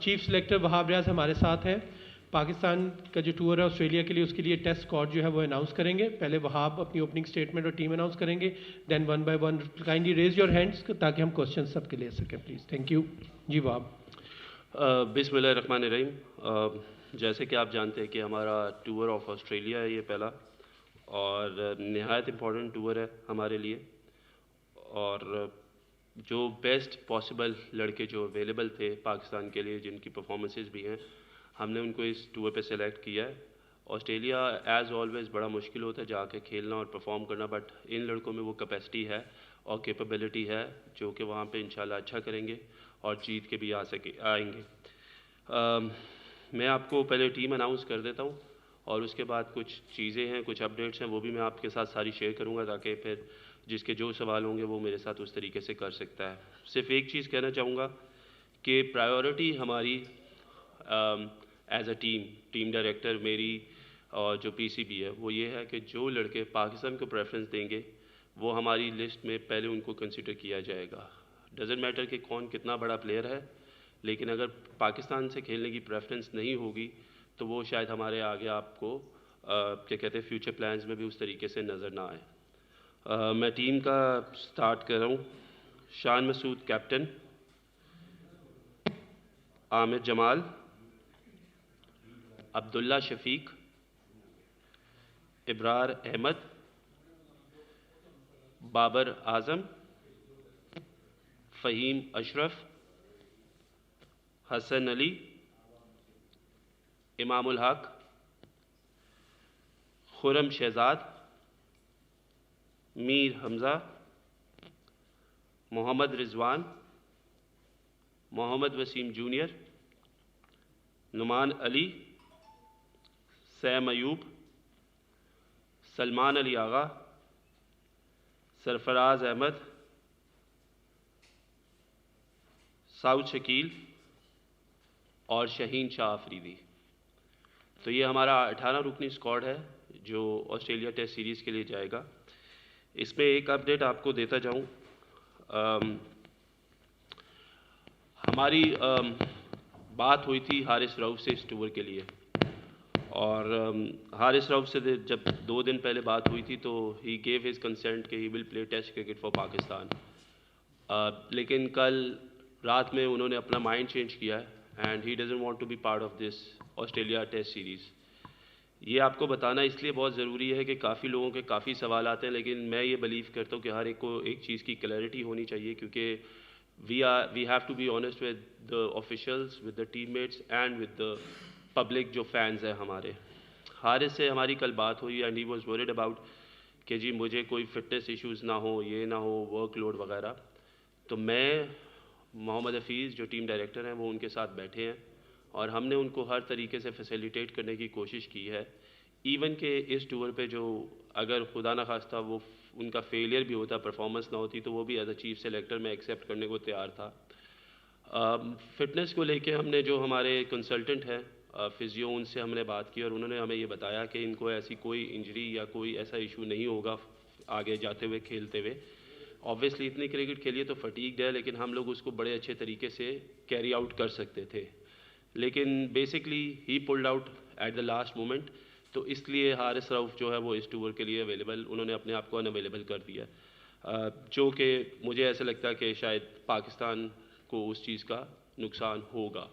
Chief selector Wahab Riaz ہمارے ساتھ ہیں. پاکستان کا جو ٹور ہے آسٹریلیا کے لیے، اس کے لیے ٹیسٹ اسکواڈ جو ہے وہ اناؤنس کریں گے. پہلے وہاب اپنی اوپننگ اسٹیٹمنٹ اور ٹیم اناؤنس کریں گے، then one by one. Kindly raise your hands تاکہ ہم کوشچن سب کے لے سکیں پلیز. Thank you. جی وہاب. بسم اللہ الرحمن الرحیم. جیسے کہ آپ جانتے ہیں کہ ہمارا ٹور آف آسٹریلیا ہے یہ پہلا، اور نہایت امپورٹنٹ ٹور ہے ہمارے لیے. اور جو بیسٹ پاسبل لڑکے جو اویلیبل تھے پاکستان کے لیے، جن کی پرفارمنسز بھی ہیں، ہم نے ان کو اس ٹور پہ سلیکٹ کیا ہے. آسٹریلیا ایز آلویز بڑا مشکل ہوتا ہے جا کے کھیلنا اور پرفارم کرنا، بٹ ان لڑکوں میں وہ کیپیسٹی ہے اور کیپیبلٹی ہے جو کہ وہاں پہ انشاءاللہ اچھا کریں گے اور جیت کے بھی آئیں گے. میں آپ کو پہلے ٹیم اناؤنس کر دیتا ہوں، اور اس کے بعد کچھ چیزیں ہیں، کچھ اپڈیٹس ہیں، وہ بھی میں آپ کے ساتھ ساری شیئر کروں گا تاکہ پھر جس کے جو سوال ہوں گے وہ میرے ساتھ اس طریقے سے کر سکتا ہے. صرف ایک چیز کہنا چاہوں گا کہ پرائیورٹی ہماری ایز اے ٹیم ڈائریکٹر میری اور جو پی سی بی ہے وہ یہ ہے کہ جو لڑکے پاکستان کو پریفرنس دیں گے وہ ہماری لسٹ میں پہلے ان کو کنسیڈر کیا جائے گا. ڈزنٹ میٹر کہ کون کتنا بڑا پلیئر ہے، لیکن اگر پاکستان سے کھیلنے کی پریفرنس نہیں ہوگی تو وہ شاید ہمارے آگے آپ کو کیا کہتے ہیں فیوچر پلانز میں بھی اس طریقے سے نظر نہ آئے. میں ٹیم کا سٹارٹ کر رہا ہوں. شان مسعود کیپٹن، عامر جمال، عبداللہ شفیق، ابرار احمد، بابر اعظم، فہیم اشرف، حسن علی، امام الحق، خرم شہزاد، میر حمزہ، محمد رضوان، محمد وسیم جونیئر، نعمان علی، سیم ایوب، سلمان علی آغا، سرفراز احمد، سعود شکیل اور شہین شاہ آفریدی. تو یہ ہمارا 18 رکنی اسکواڈ ہے جو آسٹریلیا ٹیسٹ سیریز کے لیے جائے گا. اس میں ایک اپڈیٹ آپ کو دیتا جاؤں. ہماری بات ہوئی تھی حارث رؤف سے اس ٹور کے لیے، اور حارث رؤف سے جب 2 دن پہلے بات ہوئی تھی تو ہی گیو ہز کنسنٹ کہ ہی ول پلے ٹیسٹ کرکٹ فار پاکستان. لیکن کل رات میں انہوں نے اپنا مائنڈ چینج کیا ہے and he doesn't want to be part of this Australia test series. یہ آپ کو بتانا اس لیے بہت ضروری ہے کہ کافی لوگوں کے کافی سوال آتے ہیں، لیکن میں یہ بلیو کرتا ہوں کہ ہر ایک کو ایک چیز کی کلیئرٹی ہونی چاہیے، کیونکہ we have to be honest with the officials, with the team mates and with the public جو فینز ہیں ہمارے. حارث سے ہماری کل بات ہوئی and he was worried about کہ جی مجھے کوئی فٹنس ایشوز نہ ہو، یہ نہ ہو، ورک لوڈ وغیرہ. تو میں، محمد حفیظ جو ٹیم ڈائریکٹر ہیں وہ ان کے ساتھ بیٹھے ہیں اور ہم نے ان کو ہر طریقے سے فیسیلیٹیٹ کرنے کی کوشش کی ہے. ایون کہ اس ٹور پہ جو اگر خدا نخواستہ وہ ان کا فیلئر بھی ہوتا، پرفارمنس نہ ہوتی، تو وہ بھی ایز اے چیف سلیکٹر میں ایکسیپٹ کرنے کو تیار تھا. فٹنس کو لے کے ہم نے جو ہمارے کنسلٹنٹ ہیں فزیو، ان سے ہم نے بات کی اور انہوں نے ہمیں یہ بتایا کہ ان کو ایسی کوئی انجری یا کوئی ایسا ایشو نہیں ہوگا آگے جاتے ہوئے کھیلتے ہوئے. آبویسلی اتنی کرکٹ کھیلی تو فٹیگڈ ہے، لیکن ہم لوگ اس کو بڑے اچھے طریقے سے کیری آؤٹ کر سکتے تھے. لیکن basically he pulled out at the last moment, تو اس لیے حارث رؤف جو ہے وہ اس ٹور کے لیے اویلیبل، انہوں نے اپنے آپ کو ان اویلیبل کر دیا، جو کہ مجھے ایسا لگتا ہے کہ شاید پاکستان کو اس چیز کا نقصان ہوگا.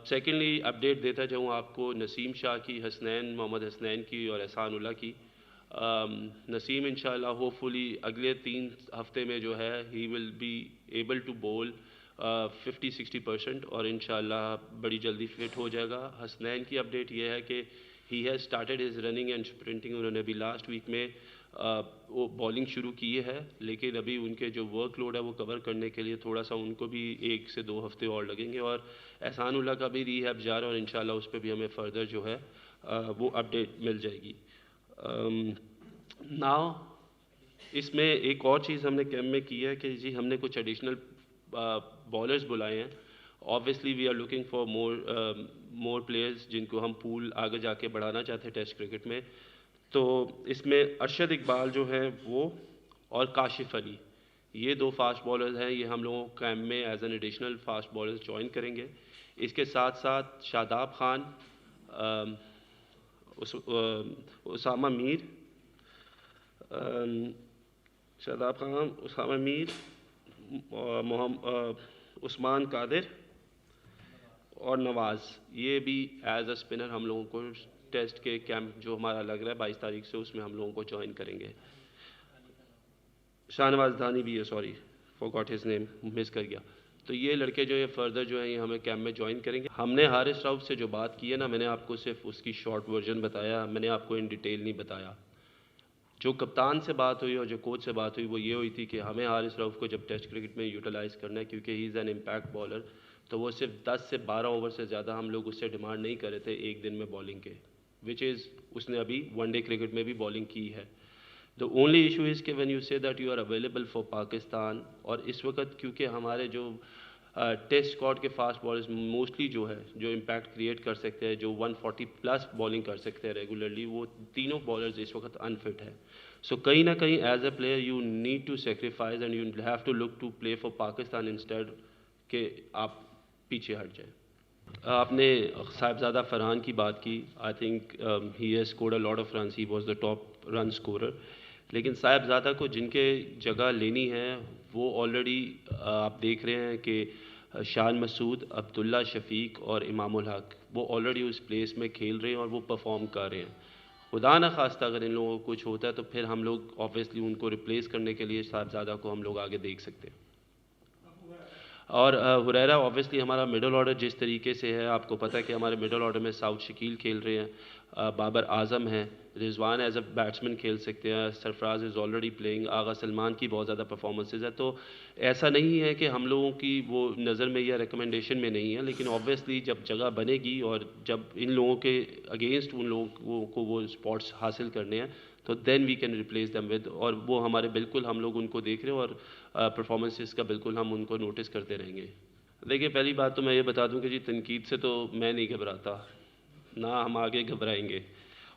سیکنڈلی اپڈیٹ دیتا جاؤں آپ کو نسیم شاہ کی، حسنین، محمد حسنین کی اور احسان اللہ کی. نسیم انشاءاللہ ہوپ فلی اگلے 3 ہفتے میں جو ہے ہی ول بی ایبل ٹو بول 50-60% اور انشاءاللہ بڑی جلدی فٹ ہو جائے گا. حسنین کی اپڈیٹ یہ ہے کہ he has started his running and sprinting. انہوں نے ابھی لاسٹ ویک میں وہ بالنگ شروع کی ہے، لیکن ابھی ان کے جو ورک لوڈ ہے وہ کور کرنے کے لیے تھوڑا سا ان کو بھی 1 سے 2 ہفتے اور لگیں گے. اور احسان اللہ کا بھی ری ہیب جا رہا ہے اور انشاءاللہ اس پہ بھی ہمیں فردر جو ہے وہ اپڈیٹ مل جائے گی. ناؤ اس میں ایک اور چیز ہم نے کیمپ میں کی ہے کہ جی ہم نے کچھ ایڈیشنل بالرز بلائے ہیں. Obviously we are looking for more players جن کو ہم پول آگے جا کے بڑھانا چاہتے ہیں ٹیسٹ کرکٹ میں. تو اس میں ارشد اقبال جو ہیں وہ اور کاشف علی، یہ 2 فاسٹ بالرز ہیں. یہ ہم لوگوں کیمپ میں as an additional fast bowlers join کریں گے. اس کے ساتھ ساتھ شاداب خان، اسامہ میر، شاداب خان، اسامہ میر، عثمان قادر اور نواز، یہ بھی ایز اے اسپنر ہم لوگوں کو ٹیسٹ کے کیمپ جو ہمارا لگ رہا ہے 22 تاریخ سے، اس میں ہم لوگوں کو جوائن کریں گے. شاہ نواز دانی بھی ہے، سوری فورگاٹ ہز نیم، مس کر گیا. تو یہ لڑکے جو ہے فردر جو ہیں یہ ہمیں کیمپ میں جوائن کریں گے. ہم نے حارث راؤف سے جو بات کی ہے نا، میں نے آپ کو صرف اس کی شارٹ ورژن بتایا، میں نے آپ کو ان ڈیٹیل نہیں بتایا. جو کپتان سے بات ہوئی اور جو کوچ سے بات ہوئی وہ یہ ہوئی تھی کہ ہمیں حارث راؤف کو جب ٹیسٹ کرکٹ میں یوٹیلائز کرنا ہے، کیونکہ ہی از این امپیکٹ بالر، تو وہ صرف 10 سے 12 اوور سے زیادہ ہم لوگ اس سے ڈیمانڈ نہیں کر رہے تھے ایک دن میں بالنگ کے، وچ از اس نے ابھی ون ڈے کرکٹ میں بھی بالنگ کی ہے. The only issue is کہ when you say that you are available for Pakistan, اور اس وقت کیونکہ ہمارے جو ٹیسٹ اسکواڈ کے فاسٹ بالرز موسٹلی جو ہے جو امپیکٹ کریٹ کر سکتے ہیں، جو 140 پلس بالنگ کر سکتے ہیں ریگولرلی، وہ تینوں بالرز اس وقت انفٹ ہے. سو کہیں نہ کہیں as a player you need to sacrifice and you have to look to play for Pakistan instead کہ آپ پیچھے ہٹ جائیں. آپ نے صاحبزادہ فرحان کی بات کی. I think he has scored a lot of runs, he was the top run scorer. لیکن صاحبزادہ کو جن کے جگہ لینی ہے وہ آلریڈی آپ دیکھ رہے ہیں کہ شان مسعود، عبداللہ شفیق اور امام الحق وہ آلریڈی اس پلیس میں کھیل رہے ہیں اور وہ پرفارم کر رہے ہیں. خدا نہ خواستہ اگر ان لوگوں کو کچھ ہوتا ہے تو پھر ہم لوگ آبویسلی ان کو ریپلیس کرنے کے لیے صاحبزادہ کو ہم لوگ آگے دیکھ سکتے ہیں. اور ہریرا آبویسلی ہمارا مڈل آرڈر جس طریقے سے ہے، آپ کو پتہ ہے کہ ہمارے مڈل آرڈر میں ساؤتھ شکیل کھیل رہے ہیں، بابر اعظم ہیں، رضوان ایز اے بیٹسمین کھیل سکتے ہیں، سرفراز از آلریڈی پلینگ، آغا سلمان کی بہت زیادہ پرفارمنسز ہے. تو ایسا نہیں ہے کہ ہم لوگوں کی وہ نظر میں یا ریکمنڈیشن میں نہیں ہے، لیکن آبویسلی جب جگہ بنے گی اور جب ان لوگوں کے اگینسٹ ان لوگوں کو وہ اسپاٹس حاصل کرنے ہیں تو then we can replace them with, اور وہ ہمارے بالکل ہم لوگ ان کو دیکھ رہے ہیں اور پرفارمنسز کا بالکل ہم ان کو نوٹس کرتے رہیں گے. دیکھیے پہلی بات تو میں یہ بتا دوں کہ جی تنقید سے تو میں نہیں گھبراتا، نہ ہم آگے گھبرائیں گے.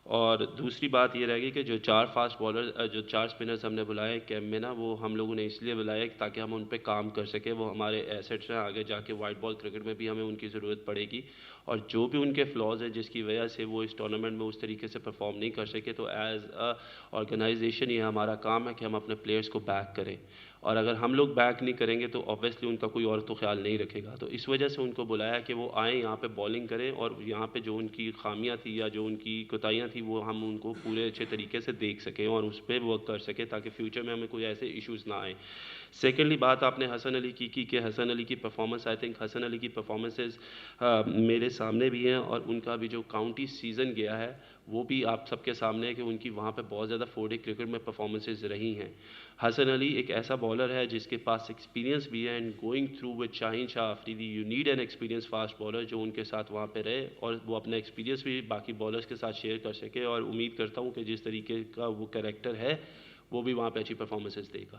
اور دوسری بات یہ رہے گی کہ جو 4 فاسٹ بالر جو 4 اسپنرز ہم نے بلائے کیمپ میں نا، وہ ہم لوگوں نے اس لیے بلائے تاکہ ہم ان پہ کام کر سکیں. وہ ہمارے ایسٹس ہیں، آگے جا کے وائٹ بال کرکٹ میں بھی ہمیں ان کی ضرورت پڑے گی. اور جو بھی ان کے فلاز ہیں جس کی وجہ سے وہ اس ٹورنامنٹ میں اس طریقے سے پرفارم نہیں کر سکے، تو ایز اے آرگنائزیشن یہ ہمارا کام ہے کہ ہم اپنے پلیئرز کو بیک کریں. اور اگر ہم لوگ بیک نہیں کریں گے تو آبویسلی ان کا کوئی اور تو خیال نہیں رکھے گا. تو اس وجہ سے ان کو بلایا کہ وہ آئیں یہاں پہ بالنگ کریں، اور یہاں پہ جو ان کی خامیاں تھیں یا جو ان کی کوتاہیاں تھیں وہ ہم ان کو پورے اچھے طریقے سے دیکھ سکیں اور اس پہ ورک کر سکیں تاکہ فیوچر میں ہمیں کوئی ایسے ایشوز نہ آئیں. سیکنڈلی بات آپ نے حسن علی کی کہ حسن علی کی performance, I think Hasan Ali کی پرفارمنسز میرے سامنے بھی ہیں، اور ان کا بھی جو کاؤنٹی سیزن گیا ہے وہ بھی آپ سب کے سامنے ہے کہ ان کی وہاں پہ بہت زیادہ 4 ڈے کرکٹ میں پرفارمنسز رہی ہیں. حسن علی ایک ایسا بالر ہے جس کے پاس ایکسپیرینس بھی ہے، and going through with Shaheen Shah Afridi you need an experience fast bowler جو ان کے ساتھ وہاں پہ رہے اور وہ اپنا ایکسپیرینس بھی باقی بالرز کے ساتھ شیئر کر سکے. اور امید کرتا ہوں کہ جس طریقے کا وہ کریکٹر ہے وہ بھی وہاں پہ اچھی پرفارمنسز دے گا.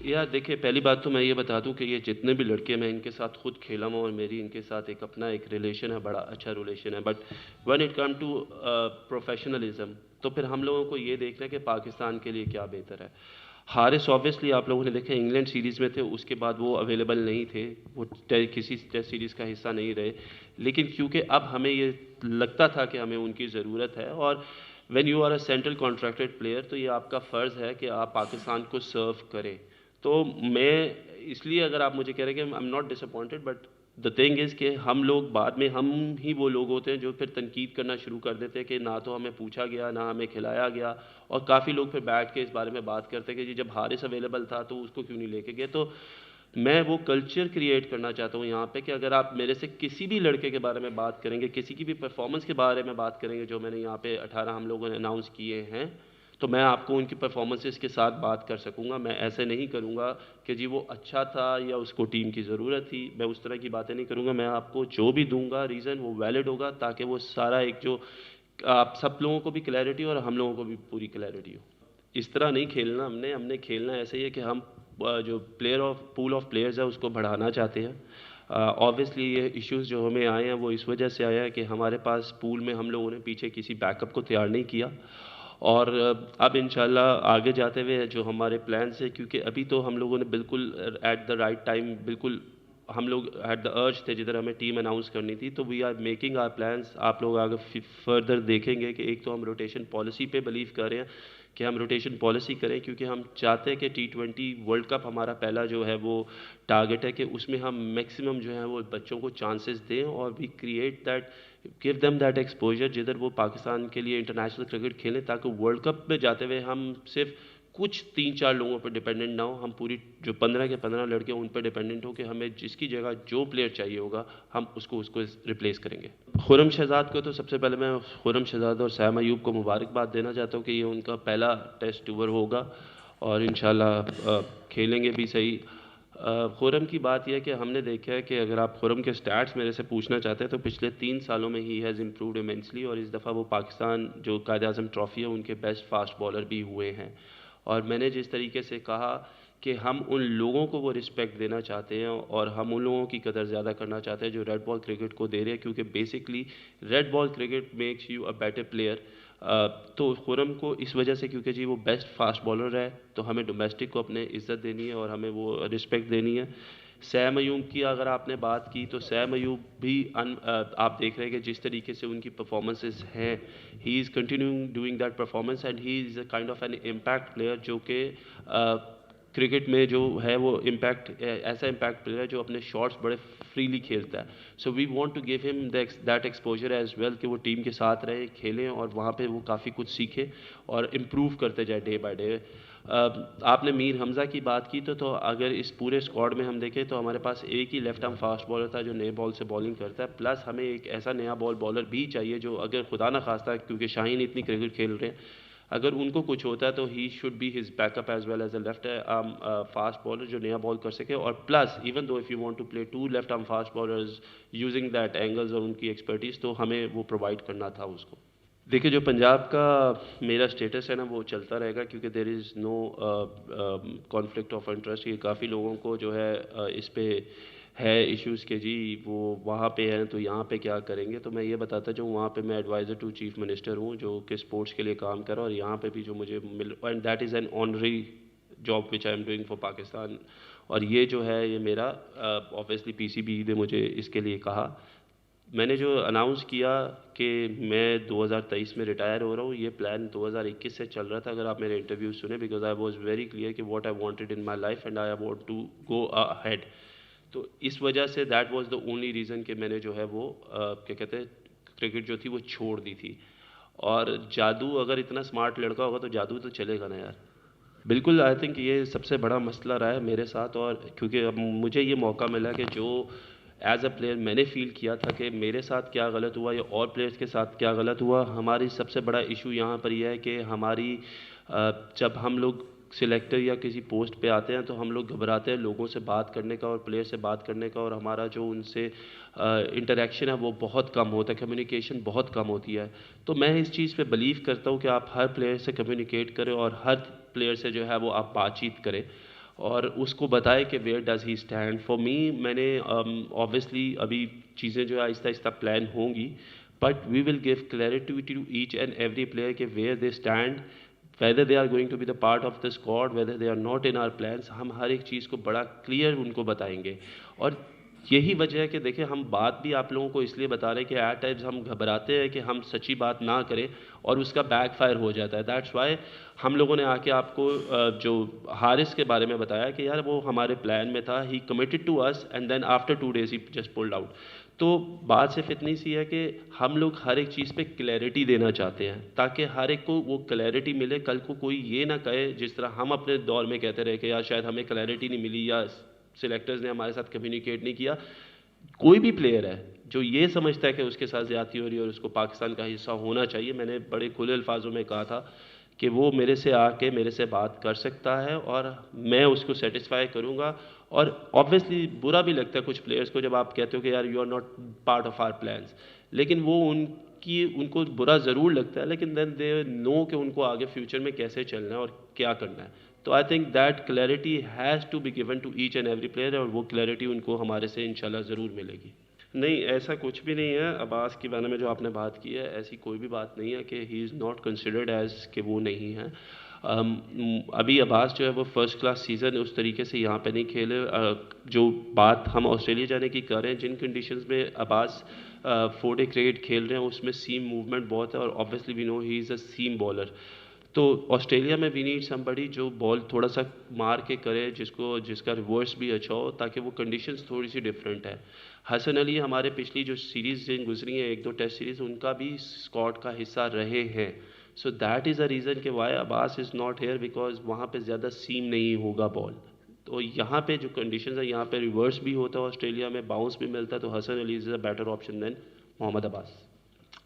یار دیکھیں پہلی بات تو میں یہ بتا دوں کہ یہ جتنے بھی لڑکے میں ان کے ساتھ خود کھیلا ہوں اور میری ان کے ساتھ ایک اپنا ایک ریلیشن ہے، بڑا اچھا ریلیشن ہے. But when it come to professionalism تو پھر ہم لوگوں کو یہ دیکھنا ہے کہ پاکستان کے لیے کیا بہتر ہے. حارث آبویسلی آپ لوگوں نے دیکھا انگلینڈ سیریز میں تھے، اس کے بعد وہ اویلیبل نہیں تھے، وہ کسی ٹیسٹ سیریز کا حصہ نہیں رہے. لیکن کیونکہ اب ہمیں یہ لگتا تھا کہ ہمیں ان کی ضرورت ہے، اور when you are a central contracted player تو یہ آپ کا فرض ہے کہ آپ پاکستان کو سرو کریں. تو میں اس لیے اگر آپ مجھے کہہ رہے ہیں کہ I am not disappointed, but the thing is کہ ہم لوگ بعد میں ہم ہی وہ لوگ ہوتے ہیں جو پھر تنقید کرنا شروع کر دیتے ہیں کہ نہ تو ہمیں پوچھا گیا نہ ہمیں کھلایا گیا. اور کافی لوگ پھر بیٹھ کے اس بارے میں بات کرتے ہیں کہ جی جب حارث اویلیبل تھا تو اس کو کیوں نہیں لے کے گئے. تو میں وہ کلچر کریٹ کرنا چاہتا ہوں یہاں پہ کہ اگر آپ میرے سے کسی بھی لڑکے کے بارے میں بات کریں گے، کسی کی بھی پرفارمنس کے بارے میں بات کریں گے، جو میں نے یہاں پہ 18 ہم لوگوں نے اناؤنس کیے ہیں، تو میں آپ کو ان کی پرفارمنسز کے ساتھ بات کر سکوں گا. میں ایسے نہیں کروں گا کہ جی وہ اچھا تھا یا اس کو ٹیم کی ضرورت تھی، میں اس طرح کی باتیں نہیں کروں گا. میں آپ کو جو بھی دوں گا ریزن وہ ویلڈ ہوگا تاکہ وہ سارا ایک جو آپ سب لوگوں کو بھی کلیئرٹی اور ہم لوگوں کو بھی پوری کلیئرٹی ہو. اس طرح نہیں کھیلنا ہم نے کھیلنا ایسے ہی ہے کہ ہم جو پول آف پلیئرز ہے اس کو بڑھانا چاہتے ہیں. آبویسلی یہ ایشوز جو ہمیں آئے ہیں وہ اس وجہ سے آیا ہے کہ ہمارے پاس پول میں ہم لوگوں نے پیچھے کسی بیک اپ کو تیار نہیں کیا. اور اب انشاءاللہ آگے جاتے ہوئے جو ہمارے پلانس ہیں، کیونکہ ابھی تو ہم لوگوں نے بالکل ایٹ دا رائٹ ٹائم بالکل ہم لوگ ایٹ دا ارج تھے جدھر ہمیں ٹیم اناؤنس کرنی تھی. تو we are making our plans. آپ لوگ آگے فردر دیکھیں گے کہ ایک تو ہم روٹیشن پالیسی پہ بلیو کر رہے ہیں کہ ہم روٹیشن پالیسی کریں, کیونکہ ہم چاہتے ہیں کہ T20 ورلڈ کپ ہمارا پہلا جو ہے وہ ٹارگیٹ ہے کہ اس میں ہم میکسیمم جو ہے وہ بچوں کو چانسز دیں اور we create that, give them that exposure جدھر وہ پاکستان کے لیے انٹرنیشنل کرکٹ کھیلیں, تاکہ ورلڈ کپ میں جاتے ہوئے ہم صرف کچھ 3-4 لوگوں پہ ڈیپینڈنٹ نہ ہو, ہم پوری جو 15 کے 15 لڑکے ان پہ ڈیپینڈنٹ ہو کہ ہمیں جس کی جگہ جو پلیئر چاہیے ہوگا ہم اس کو ریپلیس کریں گے. خرم شہزاد کو تو سب سے پہلے میں خرم شہزاد اور سیم ایوب کو مبارکباد دینا چاہتا ہوں کہ یہ ان کا پہلا ٹیسٹ ٹور ہوگا اور انشاءاللہ کھیلیں گے بھی صحیح. خرم کی بات یہ ہے کہ ہم نے دیکھا ہے کہ اگر آپ خرم کے سٹیٹس میرے سے پوچھنا چاہتے ہیں تو پچھلے 3 سالوں میں ہی ہیز امپرووڈ ایمنسلی, اور اس دفعہ وہ پاکستان جو قائد اعظم ٹرافی ہے ان کے بیسٹ فاسٹ بالر بھی ہوئے ہیں. اور میں نے جس طریقے سے کہا کہ ہم ان لوگوں کو وہ رسپیکٹ دینا چاہتے ہیں اور ہم ان لوگوں کی قدر زیادہ کرنا چاہتے ہیں جو ریڈ بال کرکٹ کو دے رہے ہیں, کیونکہ basically red ball cricket makes you a better player. تو خرم کو اس وجہ سے کیونکہ جی وہ بیسٹ فاسٹ بالر ہے تو ہمیں ڈومیسٹک کو اپنے عزت دینی ہے اور ہمیں وہ رسپیکٹ دینی ہے. سیم ایوب کی اگر آپ نے بات کی تو سیم ایوب بھی آپ دیکھ رہے ہیں کہ جس طریقے سے ان کی پرفارمنسز ہیں, he is continuing doing that performance and he is a kind of an impact player, جو کہ کرکٹ میں جو ہے وہ ایسا امپیکٹ پلیئر ہے جو اپنے شاٹس بڑے فریلی کھیلتا ہے. سو وی وانٹ ٹو گیو ہم دیٹ ایکسپوجر ایز ویل کہ وہ ٹیم کے ساتھ رہے, کھیلیں اور وہاں پہ وہ کافی کچھ سیکھے اور امپروو کرتے جائے ڈے بائی ڈے. آپ نے میر حمزہ کی بات کی تو اگر اس پورے اسکواڈ میں ہم دیکھیں تو ہمارے پاس ایک he left arm fast bowler تھا جو نئے بال سے بالنگ کرتا ہے, پلس ہمیں ایک ایسا نیا بالر بھی چاہیے جو اگر خدا نہ خواستہ کیونکہ شاہین اتنی کرکٹ کھیل رہے ہیں, اگر ان کو کچھ ہوتا ہے تو he should be his back up as well as a left arm fast bowler جو نیا بال کر سکے. اور plus even though if you want to play 2 left arm fast bowlers using that angles اور ان کی ایکسپرٹیز, تو ہمیں وہ پرووائڈ کرنا تھا اس کو. دیکھیے جو پنجاب کا میرا اسٹیٹس ہے نا وہ چلتا رہے گا, کیونکہ دیر از نو کانفلکٹ آف انٹرسٹ. یہ کافی لوگوں کو جو ہے اس پہ ہے ایشوز کہ جی وہ وہاں پہ ہیں تو یہاں پہ کیا کریں گے. تو میں یہ بتاتا جو وہاں پہ میں ایڈوائزر ٹو چیف منسٹر ہوں جو کہ اسپورٹس کے لیے کام کر رہا ہوں, اور یہاں پہ بھی جو مجھے and that is an honorary job which I am doing for Pakistan. اور یہ جو ہے یہ میرا اوبیسلی PCB نے مجھے اس کے لیے کہا. میں نے جو اناؤنس کیا کہ میں 2023 میں ریٹائر ہو رہا ہوں, یہ پلان 2021 سے چل رہا تھا. اگر آپ میرے انٹرویو سنیں, because I was very clear کہ what I wanted in my life and I want to go ahead. تو اس وجہ سے that was the only reason کہ میں نے جو ہے وہ کیا کہتے ہیں کرکٹ جو تھی وہ چھوڑ دی تھی. اور جادو اگر اتنا اسمارٹ لڑکا ہوگا تو جادو تو چلے گا نا یار. بالکل آئی تھنک یہ سب سے بڑا مسئلہ رہا ہے میرے ساتھ, اور کیونکہ اب مجھے یہ موقع ملا کہ جو ایز اے پلیئر میں نے فیل کیا تھا کہ میرے ساتھ کیا غلط ہوا یا اور پلیئرس کے ساتھ کیا غلط ہوا. ہماری سب سے بڑا ایشو یہاں پر یہ ہے کہ ہماری جب ہم لوگ سلیکٹر یا کسی پوسٹ پہ آتے ہیں تو ہم لوگ گھبراتے ہیں لوگوں سے بات کرنے کا اور پلیئر سے بات کرنے کا, اور ہمارا جو ان سے انٹریکشن ہے وہ بہت کم ہوتا ہے, کمیونیکیشن بہت کم ہوتی ہے. تو میں اس چیز پہ بلیو کرتا ہوں کہ آپ ہر پلیئر سے کمیونیکیٹ کریں اور ہر پلیئر سے جو ہے وہ آپ بات چیت کریں اور اس کو بتائے کہ where does he stand. For me میں نے اوبیسلی ابھی چیزیں جو ہے آہستہ آہستہ پلان ہوں گی, but we will give clarity to each and every player کہ where they stand, whether they are going to be the part of the squad, whether they are not in our plans. ہم ہر ایک چیز کو بڑا clear in کو بتائیں گے. اور یہی وجہ ہے کہ دیکھیں ہم بات بھی آپ لوگوں کو اس لیے بتا رہے ہیں کہ ایٹ ٹائمز ہم گھبراتے ہیں کہ ہم سچی بات نہ کریں اور اس کا بیک فائر ہو جاتا ہے. دیٹس وائی ہم لوگوں نے آ کے آپ کو جو حارث کے بارے میں بتایا کہ یار وہ ہمارے پلان میں تھا, ہی کمیٹڈ ٹو اس and then after 2 days he just pulled out. تو بات صرف اتنی سی ہے کہ ہم لوگ ہر ایک چیز پہ کلیئرٹی دینا چاہتے ہیں تاکہ ہر ایک کو وہ کلیئرٹی ملے. کل کو کوئی یہ نہ کہے جس طرح ہم اپنے دور میں کہتے رہے کہ یار شاید ہمیں کلیئرٹی نہیں ملی یا سلیکٹرز نے ہمارے ساتھ کمیونیکیٹ نہیں کیا. کوئی بھی پلیئر ہے جو یہ سمجھتا ہے کہ اس کے ساتھ زیادتی ہو رہی ہے اور اس کو پاکستان کا حصہ ہونا چاہیے, میں نے بڑے کھلے الفاظوں میں کہا تھا کہ وہ میرے سے آ کے میرے سے بات کر سکتا ہے اور میں اس کو سیٹسفائی کروں گا. اور obviously برا بھی لگتا ہے کچھ پلیئرس کو جب آپ کہتے ہو کہ یار you are not part of our plans, لیکن وہ ان کو برا ضرور لگتا ہے, لیکن دین دے نو کہ ان کو آگے فیوچر میں کیسے چلنا ہے اور کیا کرنا ہے. تو I think that clarity has to be given to each and every player, اور وہ کلیئرٹی ان کو ہمارے سے انشاءاللہ ضرور ملے گی. نہیں ایسا کچھ بھی نہیں ہے. عباس کے بارے میں جو آپ نے بات کی ہے ایسی کوئی بھی بات نہیں ہے کہ ہی از ناٹ کنسیڈرڈ ایز کہ وہ نہیں ہے. ابھی عباس جو ہے وہ فرسٹ کلاس سیزن اس طریقے سے یہاں پہ نہیں کھیلے. جو بات ہم آسٹریلیا جانے کی کر رہے ہیں, جن کنڈیشنز میں عباس 4 ڈے کرکٹ کھیل رہے ہیں اس میں سیم موومنٹ بہت ہے, اور obviously we know he is a seam bowler. تو آسٹریلیا میں وی نیڈ سمبڈی جو بال تھوڑا سا مار کے کرے, جس کا ریورس بھی اچھا ہو, تاکہ وہ کنڈیشنز تھوڑی سی ڈفرینٹ ہے. حسن علی ہمارے پچھلی جو سیریز گزری ہیں 1-2 ٹیسٹ سیریز, ان کا بھی اسکواڈ کا حصہ رہے ہیں. So that is a reason کہ why Abbas is not here, because وہاں پہ زیادہ سیم نہیں ہوگا بال. تو یہاں پہ جو کنڈیشنز ہیں, یہاں پہ ریورس بھی ہوتا ہے آسٹریلیا میں, باؤنس بھی ملتا ہے, تو حسن علی از اے بیٹر آپشن دین محمد عباس.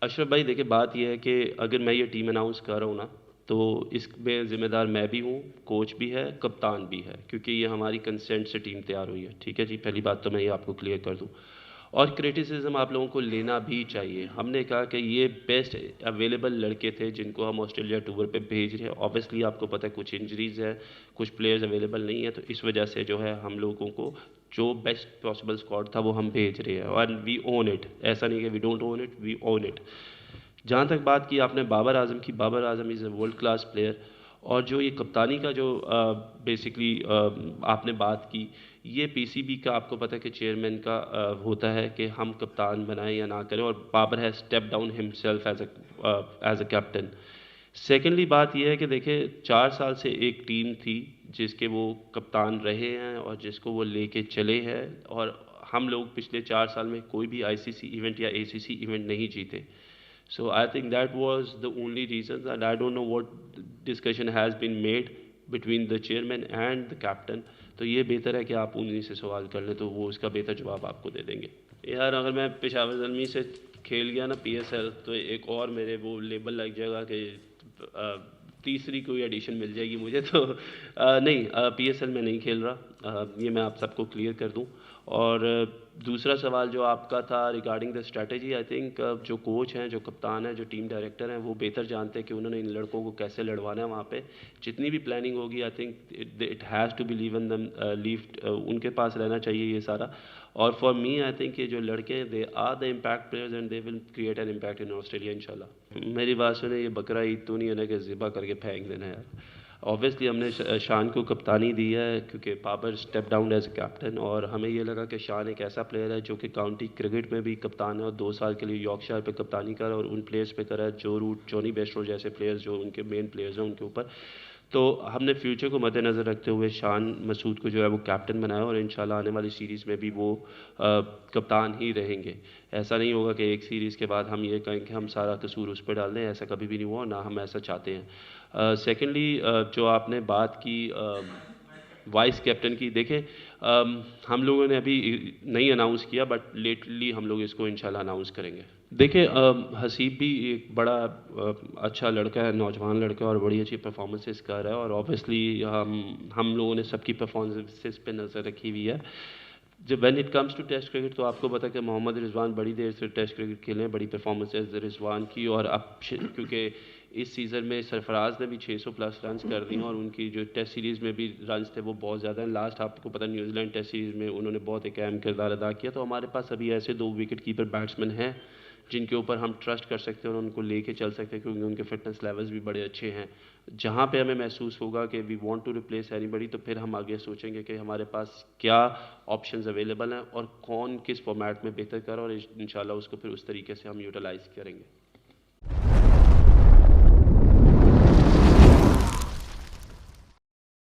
اشرف بھائی دیکھیں, بات یہ ہے کہ اگر میں یہ ٹیم اناؤنس کر رہا ہوں نا, تو اس میں ذمہ دار میں بھی ہوں, کوچ بھی ہے, کپتان بھی ہے, کیونکہ یہ ہماری کنسنٹ سے ٹیم تیار ہوئی ہے. ٹھیک ہے جی, پہلی بات تو میں یہ آپ کو کلیئر کر دوں. اور کریٹیسزم آپ لوگوں کو لینا بھی چاہیے. ہم نے کہا کہ یہ بیسٹ اویلیبل لڑکے تھے جن کو ہم آسٹریلیا ٹور پہ بھیج رہے ہیں. آبویسلی آپ کو پتہ ہے کچھ انجریز ہے, کچھ پلیئرز اویلیبل نہیں ہیں, تو اس وجہ سے جو ہے ہم لوگوں کو جو بیسٹ پاسبل اسکواڈ تھا وہ ہم بھیج رہے ہیں, اور وی اون اٹ. ایسا نہیں کہ we don't own it, we own it. جہاں تک بات کی آپ نے بابر اعظم کی, Babar Azam is a world class player. اور جو یہ کپتانی کا جو بیسکلی آپ نے بات کی, یہ پی سی بی کا آپ کو پتہ ہے کہ چیئرمین کا ہوتا ہے کہ ہم کپتان بنائیں یا نہ کریں, اور Babar has step down himself as a captain. Secondly بات یہ ہے کہ دیکھیں 4 سال سے ایک ٹیم تھی جس کے وہ کپتان رہے ہیں اور جس کو وہ لے کے چلے ہیں, اور ہم لوگ پچھلے 4 سال میں کوئی بھی آئی سی سی ایونٹ یا اے سی سی ایونٹ نہیں جیتے. So I think that was the only reason, and I don't know what discussion has been made between the chairman and the captain. تو یہ بہتر ہے کہ آپ انہیں سے سوال کر لیں, تو وہ اس کا بہتر جواب آپ کو دے دیں گے. یار اگر میں پشاور زلمی سے کھیل گیا نا پی ایس ایل, تو ایک اور میرے وہ لیبل لگ جائے گا کہ تیسری کوئی ایڈیشن مل جائے گی مجھے. تو نہیں, پی ایس ایل میں نہیں کھیل رہا, یہ میں آپ سب کو کلیئر کر دوں. اور دوسرا سوال جو آپ کا تھا regarding the strategy, I think جو کوچ ہیں, جو کپتان ہیں, جو ٹیم ڈائریکٹر ہیں, وہ بہتر جانتے ہیں کہ انہوں نے ان لڑکوں کو کیسے لڑوانا ہے. وہاں پہ جتنی بھی پلاننگ ہوگی, I think it has to be leave ان کے پاس رہنا چاہیے یہ سارا. اور فار می آئی تھنک یہ جو لڑکے ہیں, they are the impact players and they will create an impact in Australia انشاءاللہ. میری بات سنیں, یہ بکرا عید تو نہیں ہے نا کہ ذبح کر کے پھینک دینا ہے یار. آبویسلی ہم نے شان کو کپتانی دی ہے کیونکہ Babar step down as a captain, اور ہمیں یہ لگا کہ شان ایک ایسا پلیئر ہے جو کہ کاؤنٹی کرکٹ میں بھی کپتان ہے, اور 2 سال کے لیے یارکشائر پہ کپتانی کر, اور ان پلیئرز پہ کرا ہے جو روٹ, جونی بیسٹرو جیسے پلیئرز جو ان کے مین پلیئرز ہیں ان کے اوپر. تو ہم نے فیوچر کو مد نظر رکھتے ہوئے شان مسعود کو جو ہے وہ کیپٹن بنایا, اور انشاءاللہ آنے والی سیریز میں بھی وہ کپتان ہی رہیں گے. ایسا نہیں ہوگا کہ ایک سیریز کے بعد ہم یہ کہیں کہ ہم سارا قصور اس پہ ڈال دیں, ایسا کبھی بھی نہیں ہوا, نہ ہم ایسا چاہتے ہیں. سیکنڈلی جو آپ نے بات کی وائس کیپٹن کی, دیکھیں ہم لوگوں نے ابھی نہیں اناؤنس کیا, بٹ لیٹلی ہم لوگ اس کو انشاءاللہ اناؤنس کریں گے. دیکھیں حسیب بھی ایک بڑا اچھا لڑکا ہے, نوجوان لڑکا ہے, اور بڑی اچھی پرفارمنسز کر رہا ہے, اور آبویسلی ہم لوگوں نے سب کی پرفارمنسز پہ نظر رکھی ہوئی ہے. جب when it comes to test cricket, تو آپ کو پتا کہ محمد رضوان بڑی دیر سے ٹیسٹ کرکٹ کھیلے ہیں, بڑی پرفارمنس ہے رضوان کی. اور اب کیونکہ اس سیزن میں سرفراز نے بھی 600 پلس رنز کر دی ہیں, اور ان کی جو ٹیسٹ سیریز میں بھی رنز تھے وہ بہت زیادہ ہیں. لاسٹ آپ کو پتہ نیوزی لینڈ ٹیسٹ سیریز میں انہوں نے بہت ایک اہم کردار ادا کیا. تو ہمارے پاس ابھی ایسے 2 وکٹ کیپر بیٹسمین ہیں جن کے اوپر ہم ٹرسٹ کر سکتے ہیں اور ان کو لے کے چل سکتے ہیں, کیونکہ ان کے فٹنس لیولز بھی بڑے اچھے ہیں. جہاں پہ ہمیں محسوس ہوگا کہ we want to replace anybody, تو پھر ہم آگے سوچیں گے کہ ہمارے پاس کیا آپشنز اویلیبل ہیں اور کون کس فارمیٹ میں بہتر کرا, اور انشاءاللہ اس کو پھر اس طریقے سے ہم یوٹیلائز کریں گے.